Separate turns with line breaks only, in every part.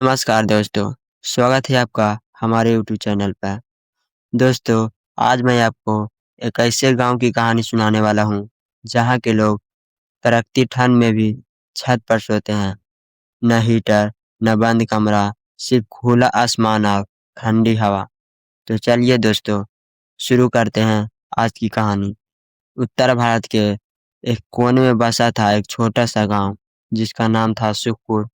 नमस्कार दोस्तों, स्वागत है आपका हमारे यूट्यूब चैनल पर। दोस्तों, आज मैं आपको एक ऐसे गांव की कहानी सुनाने वाला हूं, जहां के लोग कड़कती ठंड में भी छत पर सोते हैं। न हीटर, न बंद कमरा, सिर्फ खुला आसमान और ठंडी हवा। तो चलिए दोस्तों, शुरू करते हैं आज की कहानी। उत्तर भारत के एक कोने में बसा था एक छोटा सा गांव, जिसका नाम था सुखपुर।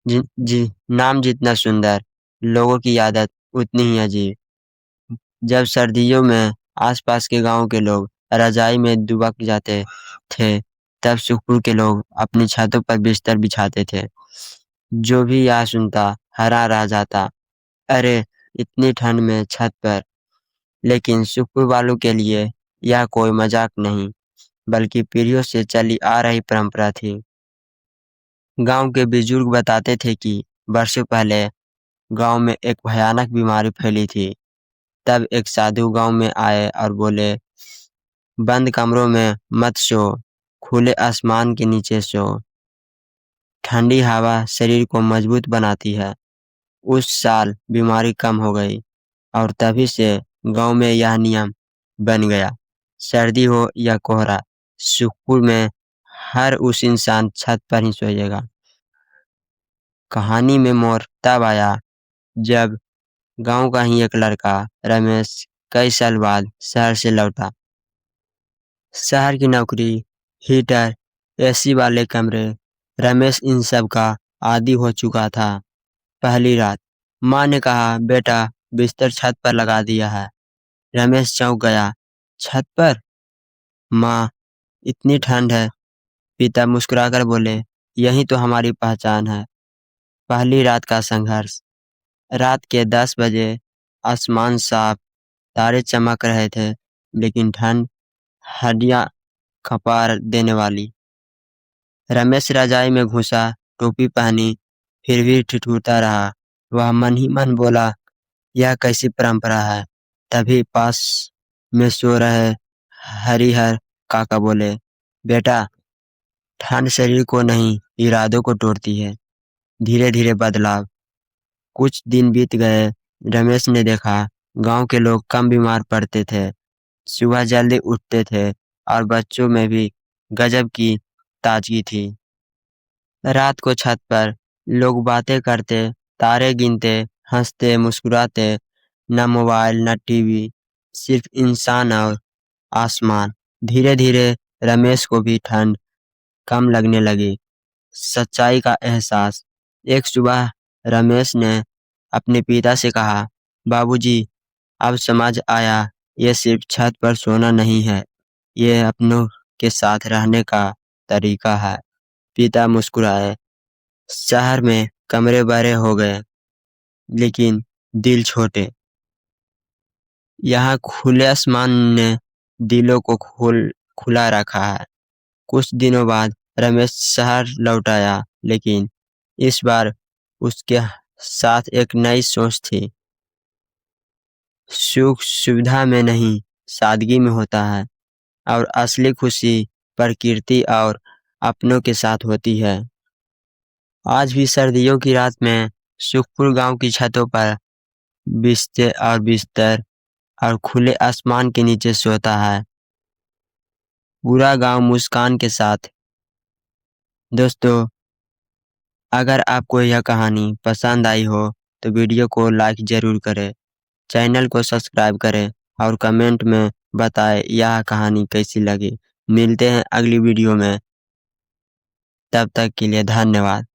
जी जी, नाम जितना सुंदर, लोगों की आदत उतनी ही अजीब। जब सर्दियों में आसपास के गांव के लोग रजाई में दुबक जाते थे, तब सुखपुर के लोग अपनी छतों पर बिस्तर बिछाते थे। जो भी यह सुनता हैरान रह जाता। अरे, इतनी ठंड में छत पर! लेकिन सुखपुर वालों के लिए यह कोई मजाक नहीं, बल्कि पीढ़ियों से चली आ रही परंपरा थी। गांव के बुजुर्ग बताते थे कि वर्षों पहले गांव में एक भयानक बीमारी फैली थी। तब एक साधु गांव में आए और बोले, बंद कमरों में मत सो, खुले आसमान के नीचे सो। ठंडी हवा शरीर को मजबूत बनाती है। उस साल बीमारी कम हो गई और तभी से गांव में यह नियम बन गया। सर्दी हो या कोहरा, सुखपुर में हर उस इंसान छत पर ही सोएगा। कहानी में मोड़ तब आया जब गांव का ही एक लड़का रमेश कई साल बाद शहर से लौटा। शहर की नौकरी, हीटर, एसी वाले कमरे, रमेश इन सब का आदी हो चुका था। पहली रात माँ ने कहा, बेटा बिस्तर छत पर लगा दिया है। रमेश चौंक गया। छत पर? माँ, इतनी ठंड है। पिता मुस्कुराकर बोले, यही तो हमारी पहचान है। पहली रात का संघर्ष। रात के 10 बजे आसमान साफ, तारे चमक रहे थे, लेकिन ठंड हड्डियां खपा देने वाली। रमेश रजाई में घुसा, टोपी पहनी, फिर भी ठिठुरता रहा। वह मन ही मन बोला, यह कैसी परंपरा है। तभी पास में सो रहे हरिहर काका बोले, बेटा, ठंड शरीर को नहीं, इरादों को तोड़ती है। धीरे धीरे बदलाव। कुछ दिन बीत गए। रमेश ने देखा गांव के लोग कम बीमार पड़ते थे, सुबह जल्दी उठते थे और बच्चों में भी गजब की ताजगी थी। रात को छत पर लोग बातें करते, तारे गिनते, हंसते मुस्कुराते। न मोबाइल न टीवी, सिर्फ इंसान और आसमान। धीरे धीरे रमेश को भी ठंड कम लगने लगी। सच्चाई का एहसास। एक सुबह रमेश ने अपने पिता से कहा, बाबूजी, अब समझ आया, ये सिर्फ छत पर सोना नहीं है, ये अपनों के साथ रहने का तरीका है। पिता मुस्कुराए। शहर में कमरे बड़े हो गए, लेकिन दिल छोटे। यहाँ खुले आसमान ने दिलों को खुला रखा है। कुछ दिनों बाद रमेश शहर लौट आया, लेकिन इस बार उसके साथ एक नई सोच थी। सुख सुविधा में नहीं, सादगी में होता है, और असली खुशी प्रकृति और अपनों के साथ होती है। आज भी सर्दियों की रात में सुखपुर गांव की छतों पर बिस्तर और खुले आसमान के नीचे सोता है पूरा गांव मुस्कान के साथ। दोस्तों, अगर आपको यह कहानी पसंद आई हो तो वीडियो को लाइक जरूर करें, चैनल को सब्सक्राइब करें और कमेंट में बताएं यह कहानी कैसी लगी। मिलते हैं अगली वीडियो में, तब तक के लिए धन्यवाद।